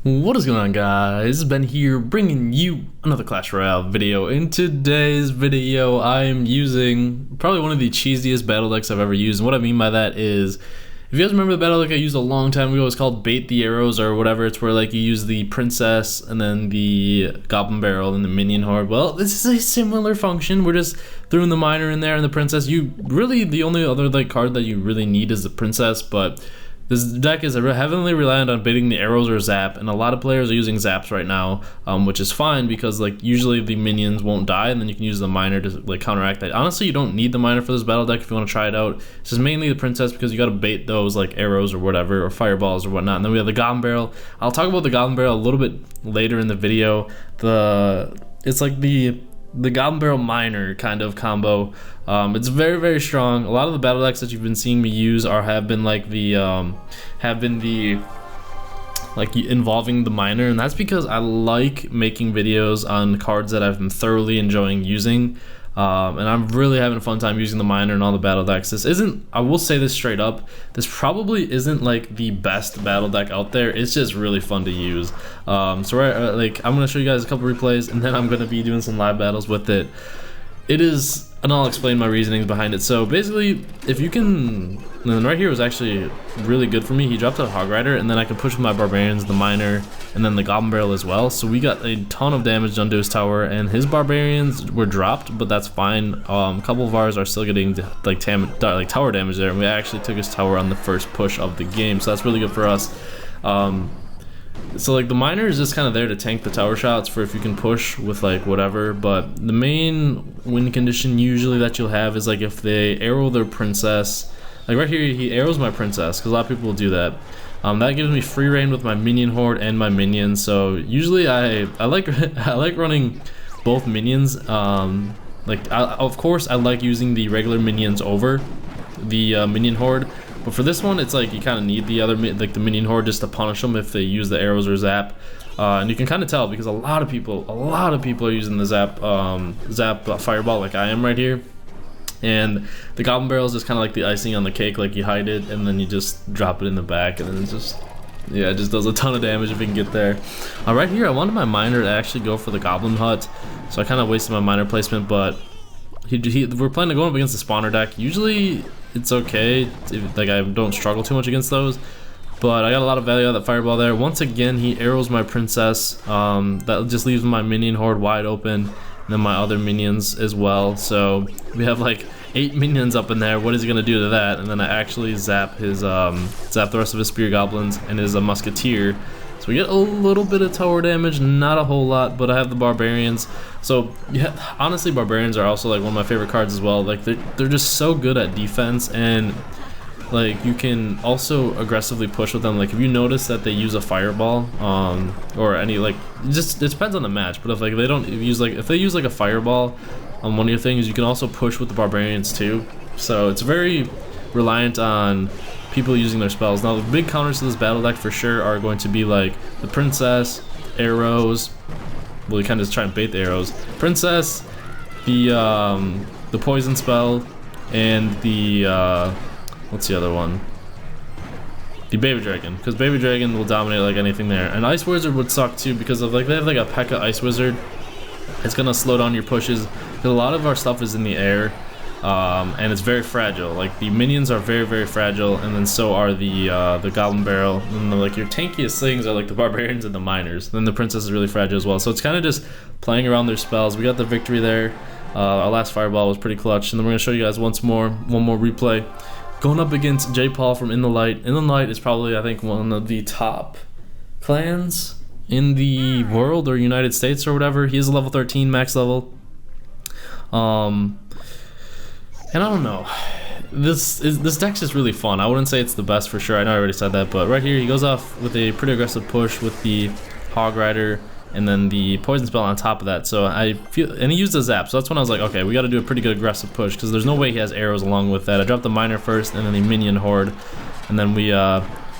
What is going on, guys? Ben here, bringing you another Clash Royale video. In today's video, I am using probably one of the cheesiest battle decks I've ever used. And what I mean by that is, if you guys remember the battle deck I used a long time ago, it's called Bait the Arrows or whatever. It's where like you use the Princess and then the Goblin Barrel and the Minion Horde. Well, this is a similar function. We're just throwing the Miner in there and the Princess. You really, the only other like card that you really need is the Princess, but this deck is heavily reliant on baiting the arrows or zap, and a lot of players are using zaps right now, which is fine because like usually the minions won't die, and then you can use the miner to like counteract that. Honestly, you don't need the miner for this battle deck if you want to try it out. This is mainly the Princess because you got to bait those like arrows or whatever, or fireballs or whatnot. And then we have the Goblin Barrel. I'll talk about the Goblin Barrel a little bit later in the video. It's like the Goblin Barrel Miner kind of combo. It's very, very strong. A lot of the battle decks that you've been seeing me use have been involving the Miner, and that's because I like making videos on cards that I've been thoroughly enjoying using. And I'm really having a fun time using the Miner and all the battle decks. This isn't, I will say this straight up, this probably isn't like the best battle deck out there. It's just really fun to use. I'm gonna show you guys a couple replays, and then I'm gonna be doing some live battles with it. It is, and I'll explain my reasonings behind it. So basically, if you can, and then right here was actually really good for me. He dropped a Hog Rider, and then I can push with my Barbarians, the Miner, and then the Goblin Barrel as well. So we got a ton of damage done to his tower, and his Barbarians were dropped, but that's fine. A couple of ours are still getting like tower damage there, and we actually took his tower on the first push of the game, so that's really good for us. So like the Miner is just kind of there to tank the tower shots for if you can push with like whatever, but the main win condition usually that you'll have is like if they arrow their Princess. Like right here, he arrows my Princess because a lot of people will do that. That gives me free reign with my Minion Horde and my minions. So usually I like I like running both minions. Of course I like using the regular minions over the Minion Horde. But for this one, it's like you kind of need the other, like the Minion Horde, just to punish them if they use the arrows or zap. And you can kind of tell because a lot of people are using the zap fireball like I am right here. And the Goblin Barrel is just kind of like the icing on the cake. Like you hide it and then you just drop it in the back, and then it just does a ton of damage if you can get there. Right here, I wanted my Miner to actually go for the Goblin Hut, so I kind of wasted my Miner placement, but we're planning to go up against the spawner deck. Usually it's okay, like I don't struggle too much against those, but I got a lot of value out of that fireball there. Once again, he arrows my Princess. That just leaves my Minion Horde wide open, and then my other minions as well. So we have like 8 minions up in there. What is he gonna do to that? And then I actually zap the rest of his spear goblins and his musketeer. So we get a little bit of tower damage, not a whole lot, but I have the Barbarians. So yeah, honestly, Barbarians are also like one of my favorite cards as well. Like they're just so good at defense, and like you can also aggressively push with them. Like if you notice that they use a fireball, or any like, it depends on the match. But if like if they use like a fireball on one of your things, you can also push with the Barbarians too. So it's very reliant on people using their spells. Now the big counters to this battle deck for sure are going to be like the Princess, arrows. Well, you kind of just try and bait the arrows. Princess, the poison spell, and the what's the other one? The Baby Dragon, because Baby Dragon will dominate like anything there. And Ice Wizard would suck too because of like they have like a P.E.K.K.A. Ice Wizard. It's gonna slow down your pushes because a lot of our stuff is in the air. And it's very fragile. Like the minions are very, very fragile, and then so are the Goblin Barrel. And like your tankiest things are like the Barbarians and the Miners. Then the Princess is really fragile as well. So it's kind of just playing around their spells. We got the victory there. Our last fireball was pretty clutch, and then we're gonna show you guys one more replay. Going up against J. Paul from In the Light. In the Light is probably, I think, one of the top clans in the world or United States or whatever. He is a level 13 max level. And I don't know, this deck's just really fun. I wouldn't say it's the best for sure. I know I already said that, but right here he goes off with a pretty aggressive push with the Hog Rider and then the poison spell on top of that. So and he used a zap. So that's when I was like, okay, we got to do a pretty good aggressive push because there's no way he has arrows along with that. I dropped the Miner first and then the Minion Horde, and then we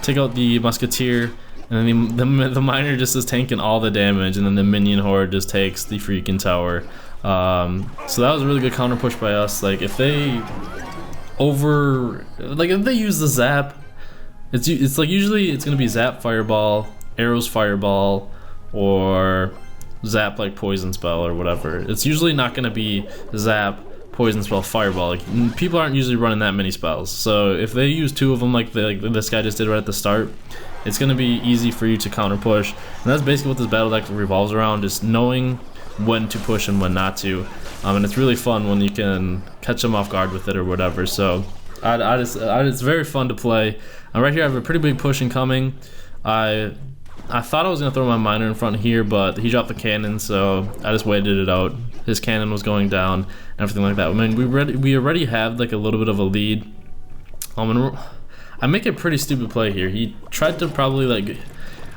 take out the Musketeer, and then the Miner just is tanking all the damage, and then the Minion Horde just takes the freaking tower. So that was a really good counter push by us. Like if they if they use the zap, it's like usually it's gonna be zap fireball arrows fireball or zap like poison spell or whatever. It's usually not going to be zap, poison spell, fireball. Like, people aren't usually running that many spells, so if they use 2 of them like this guy just did right at the start, it's going to be easy for you to counter push. And that's basically what this battle deck revolves around, just knowing when to push and when not to. And it's really fun when you can catch them off guard with it or whatever. So it's very fun to play. And right here I have a pretty big push incoming. I thought I was gonna throw my miner in front here, but he dropped the cannon, so I just waited it out. His cannon was going down and everything like that. I mean, we already had like a little bit of a lead. I make a pretty stupid play here. He tried to probably like,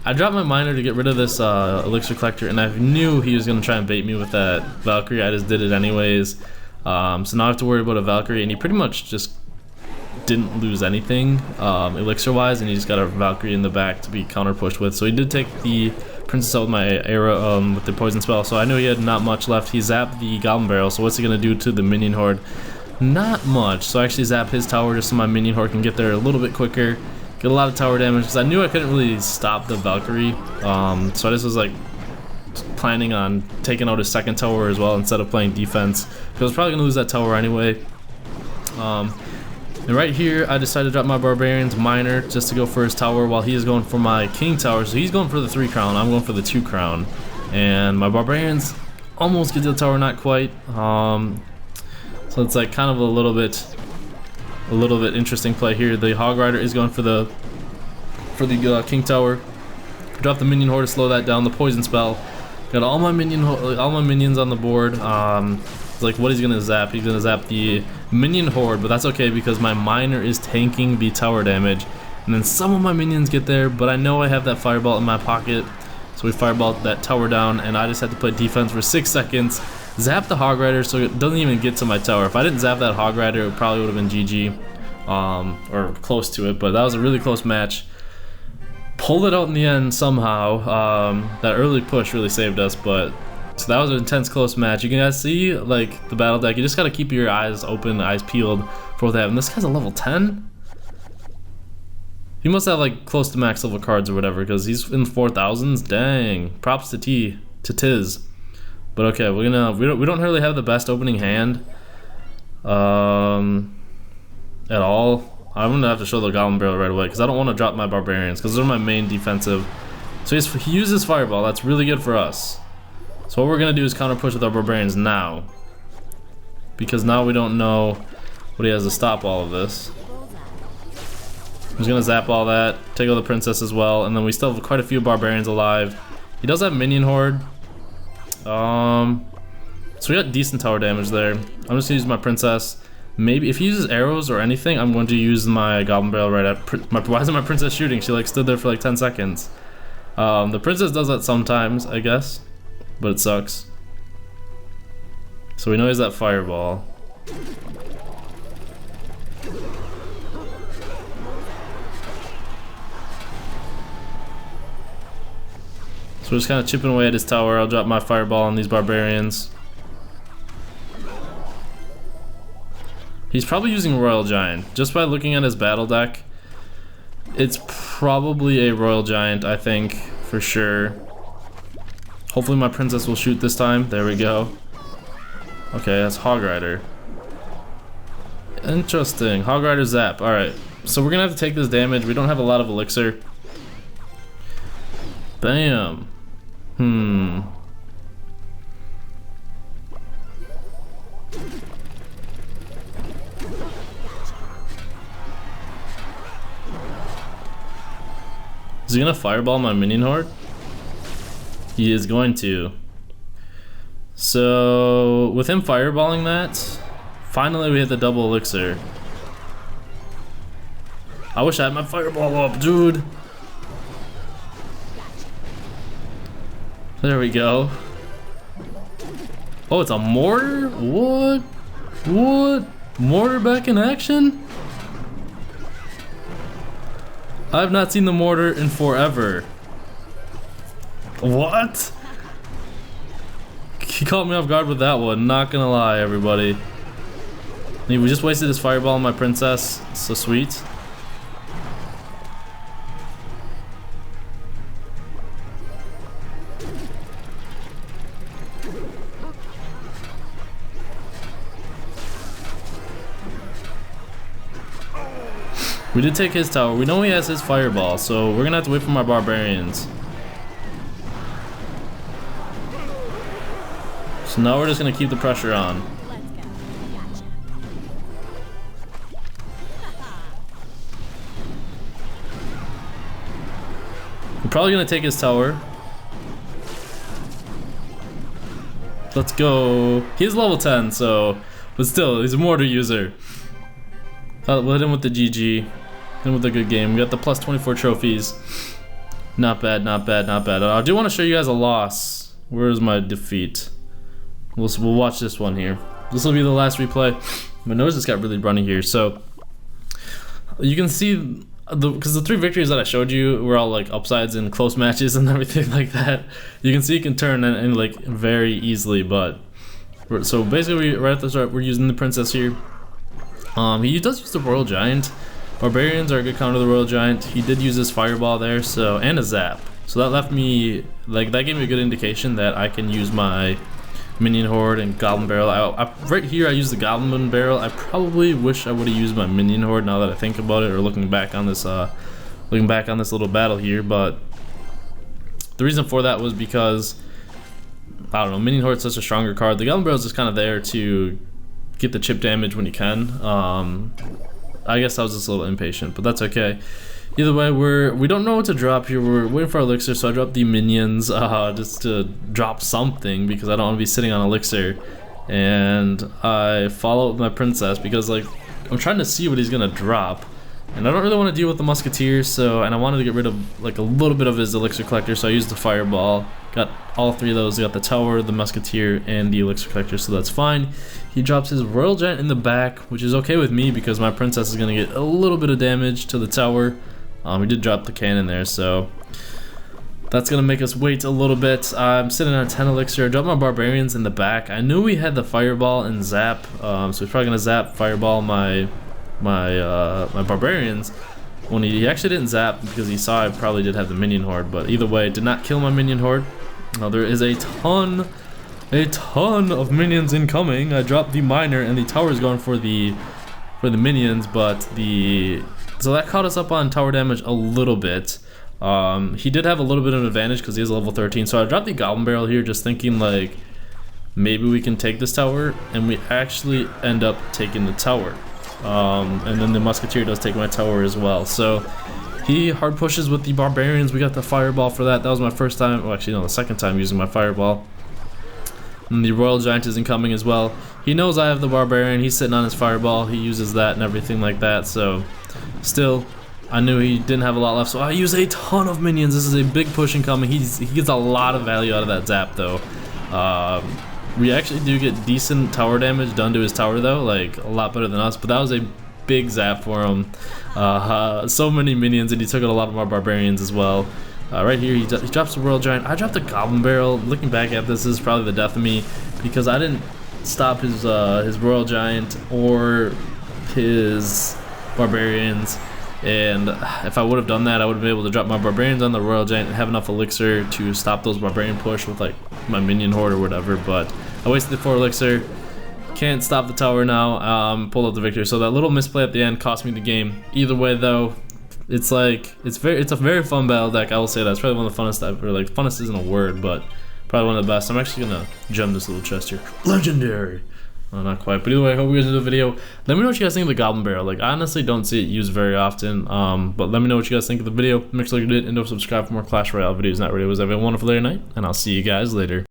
I dropped my miner to get rid of this elixir collector, and I knew he was gonna try and bait me with that Valkyrie. I just did it anyways. So now I have to worry about a Valkyrie, and he pretty much just didn't lose anything elixir wise, and he just got a Valkyrie in the back to be counter pushed with. So he did take the princess out with my arrow with the poison spell, so I knew he had not much left. He zapped the goblin barrel, so what's he gonna do to the minion horde? Not much. So I actually zap his tower just so my minion horde can get there a little bit quicker, get a lot of tower damage, because I knew I couldn't really stop the Valkyrie. So I just was like planning on taking out his second tower as well instead of playing defense, because I was probably gonna lose that tower anyway. And right here, I decided to drop my Barbarian's Miner just to go for his tower while he is going for my King Tower. So he's going for the 3 crown, I'm going for the 2 crown. And my Barbarians almost get to the tower, not quite. So it's like kind of a little bit interesting play here. The Hog Rider is going for the King Tower. Drop the Minion Horde to slow that down. The Poison Spell. Got all my minions on the board. Like, what he's gonna zap? He's gonna zap the Minion Horde, but that's okay because my Miner is tanking the tower damage. And then some of my minions get there, but I know I have that Fireball in my pocket. So we Fireball that tower down, and I just had to play defense for 6 seconds. Zap the Hog Rider so it doesn't even get to my tower. If I didn't zap that Hog Rider, it probably would have been GG. Or close to it, but that was a really close match. Pulled it out in the end somehow. That early push really saved us, but so that was an intense close match. You can guys see like the battle deck. You just gotta keep your eyes open, eyes peeled for what they have. And this guy's a level 10? He must have like close to max level cards or whatever, because he's in 4,000s. Dang. Props to Tiz. But okay, we don't really have the best opening hand at all. I'm gonna have to show the Goblin Barrel right away because I don't want to drop my Barbarians because they're my main defensive. So he uses Fireball. That's really good for us. So what we're gonna do is counter push with our Barbarians now, because now we don't know what he has to stop all of this. I'm just gonna zap all that, take out the princess as well, and then we still have quite a few Barbarians alive. He does have Minion Horde. So we got decent tower damage there. I'm just gonna use my princess. Maybe if he uses arrows or anything, I'm going to use my Goblin Barrel right at why isn't my princess shooting? She like stood there for like 10 seconds. The princess does that sometimes, I guess, but it sucks. So we know he's that Fireball. So we're just kind of chipping away at his tower. I'll drop my Fireball on these Barbarians. He's probably using Royal Giant. Just by looking at his battle deck, it's probably a Royal Giant, I think, for sure. Hopefully my princess will shoot this time. There we go. Okay, that's Hog Rider. Interesting. Hog Rider zap. Alright, so we're gonna have to take this damage. We don't have a lot of elixir. Bam. Is he gonna Fireball my Minion Horde? He is going to. So with him fireballing that, finally we hit the double elixir. I wish I had my Fireball up, dude. There we go. Oh, it's a mortar? What? What? Mortar back in action? I've not seen the mortar in forever. What? He caught me off guard with that one, not gonna lie, everybody. We just wasted his Fireball on my princess. So sweet. We did take his tower. We know he has his fireball, so we're gonna have to wait for my barbarians. So now we're just gonna keep the pressure on. I'm probably gonna take his tower. Let's go. He's level 10, so, but still, he's a mortar user. We'll hit him with the GG. Hit him with a good game. We got the plus 24 trophies. Not bad, not bad, not bad. I do want to show you guys a loss. Where is my defeat? We'll watch this one here. This will be the last replay. My nose just got really runny here, so you can see because the 3 victories that I showed you were all like upsides in close matches and everything like that. You can see it can turn and like very easily, but so basically right at the start we're using the princess here. He does use the Royal Giant. Barbarians are a good counter to the Royal Giant. He did use his fireball there, so, and a zap. So that left me, like, that gave me a good indication that I can use my minion horde and goblin barrel. Right here I use the goblin barrel. I probably wish I would have used my minion horde now that I think about it, or looking back on this little battle here. But the reason for that was because, I don't know, minion horde is such a stronger card. The goblin barrel is just kind of there to get the chip damage when you can. I guess I was just a little impatient, but that's okay. Either way, we don't know what to drop here. We're waiting for elixir, so I dropped the minions just to drop something because I don't want to be sitting on elixir. And I follow up with my princess because, like, I'm trying to see what he's gonna drop, and I don't really want to deal with the musketeer. So, and I wanted to get rid of like a little bit of his elixir collector, so I used the fireball. Got all 3 of those. Got the tower, the musketeer, and the elixir collector, so that's fine. He drops his Royal Giant in the back, which is okay with me because my princess is gonna get a little bit of damage to the tower. We did drop the cannon there, so that's gonna make us wait a little bit. I'm sitting on 10 elixir. I dropped my barbarians in the back. I knew we had the fireball and zap, so he's probably gonna zap fireball my barbarians. When he actually didn't zap because he saw I probably did have the minion horde, but either way, did not kill my minion horde. Now there is a ton of minions incoming. I dropped the miner and the tower is going for the minions, but so that caught us up on tower damage a little bit. He did have a little bit of an advantage because he is level 13, so I dropped the goblin barrel here just thinking like maybe we can take this tower, and we actually end up taking the tower. And then the musketeer does take my tower as well. So he hard pushes with the barbarians. We got the fireball for that. That was my first time, well actually no, the second time using my fireball. And the Royal Giant is incoming as well. He knows I have the barbarian. He's sitting on his fireball. He uses that and everything like that. So still, I knew he didn't have a lot left, so I use a ton of minions. This is a big push incoming. He gets a lot of value out of that zap though. We actually do get decent tower damage done to his tower though, like a lot better than us, but that was a big zap for him. So many minions, and he took out a lot of our barbarians as well. Right here he drops the Royal Giant. I dropped the goblin barrel. Looking back at this is probably the death of me because I didn't stop his Royal Giant or his barbarians. And if I would have done that, I would have been able to drop my barbarians on the Royal Giant and have enough elixir to stop those barbarian push with like my minion horde or whatever. But I wasted the 4 elixir. Can't stop the tower now. Pulled out the victory. So that little misplay at the end cost me the game. Either way though, it's a very fun battle deck. I will say that it's probably one of the funnest ever. Like funnest isn't a word, but probably one of the best. I'm actually gonna gem this little chest here. Legendary. Well, not quite, but either way, I hope you guys enjoyed the video. Let me know what you guys think of the goblin barrel. Like, I honestly don't see it used very often, but let me know what you guys think of the video. Make sure you did, and don't subscribe for more Clash Royale videos. Not really. Have a wonderful day or night, and I'll see you guys later.